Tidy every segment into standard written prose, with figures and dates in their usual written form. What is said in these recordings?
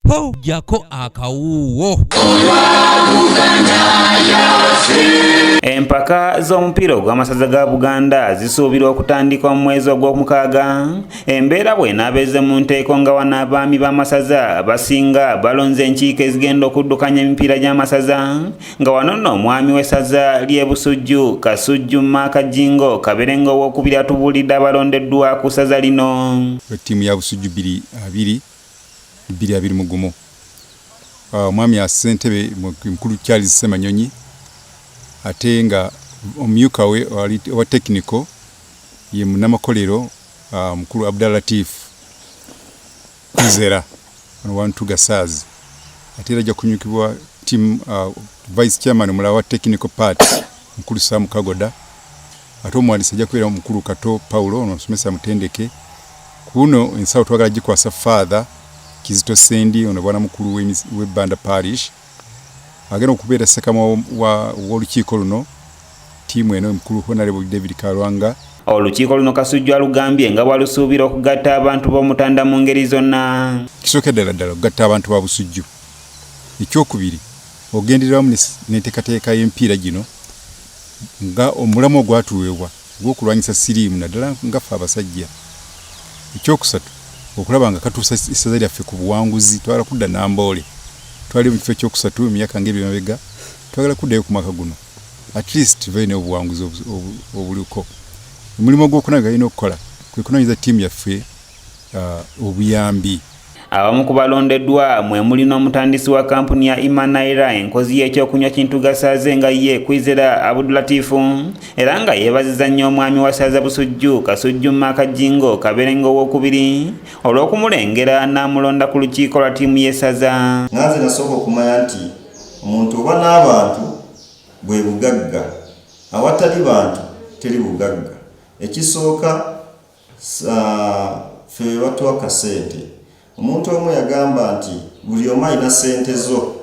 po jako akawuwo. Empaka z'omupiira ogw'amasaza ga Buganda zisuubirwa okutandika mu mwezi ogw'omukaaga. Embeera bw'enaabeeze mu nteeko nga wano abaami b'amasaza basinga balonze enkiiko ezigenda okuddukanya emipiira gy'amasaza, nga wano nno omwami w'essaza ly'e Busujju Kasujju Makajingo Kaberengo ow'okubiri atubuulidde abalondeddwa ku ssaza lino. Ttiimu ya Busujju 2-2 omwami assentebe mukulu Charles Semanyonyi ate nga omuyuka we wa technical ye munamakolero mukulu Abdulatif Kuzera Wantuga Saz ate rajja kunyukibwa team vice chairman mulala wa technical part mukulu Sam Kagoda ate omwandisi ajja kubeera mukulu Kato Paulo onosomesa Mutendeke kuno ensawo twagala gikwasa father Kizito Sendi onabwana mukulu w'Ebbanda Parish agenda okubeera sekama w'olukiiko luno tiimu eno mukulu Honorable David Kalwanga. Olukiiko luno Kasujju alugambye nga bwalusuubira okugatta abantu b'Omutanda mu ngeri zonna. Kisookedde ddala okugatta abantu ba Busujju. Ekyokubiri ogendereramu n'enteekateeka y'emipiira gino nga omulamu ogwatuweebwa gw'okulwanyisa siriimu naddala nga ffe abasajja. Ekyokusatu okulaba nga katuusa essaza lyaffe ku buwanguzi twagala kudda Namboole twali mu kifo ekyokusatu emyaka ng'ebyo emabega twagala kuddayo ku mwaka guno at least tuveeyo n'obuwanguzi obuliko. Omulimu gw'okuna galina okukola kwe kunoonyeza ttiimu yaffe obuyambi. Abamu ku balondeddwa mwe muli n'omutandisi wa kampuni ya Imanaira enkozi y'ekyokunywa Kintuga Saaze nga ye Kwizera Abdulatifu era nga yeebazizza nnyo omwami wa ssaza Busujju Kasujju Makajingo Kaberengo ow'okubiri olw'okumulengera n'amulonda ku lukiiko lwa ttiimu y'essaza. Nanze nasooka okumanya nti omuntu oba n'abantu bwe bugagga, awatali bantu teri bugagga. Ekisooka ffe batuwa kasente. Omuntu omu yagamba nti buli omu alina ssente zo.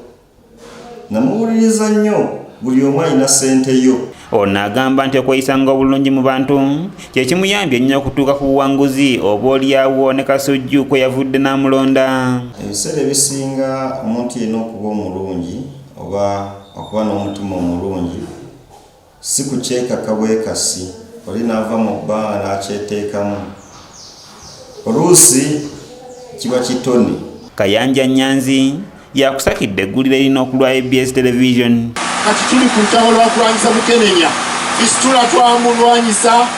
Namuwuliriza nnyo, buli omu alina ssente yo. Ono agamba nti okweyisanga obulungi mu bantu kye kimuyambye ennyo okutuuka ku buwanguzi oboolyawo ne Kasujju kwe yavudde n'amulonda. Ebiseera ebisinga omuntu yenna okuba omulungi oba okuba n'omutima omulungi si kukyekaka bwekasi oli n'ava mu bbanga n'akyeteekamu. Oluusi kiba kitone. Kayanja Nyanzi yakusakidde eggulire erina okulwa ABS Television. Kati tuli ku ntabo lwa kulwanyisa Mukenenya. Fistula twamulwanyisa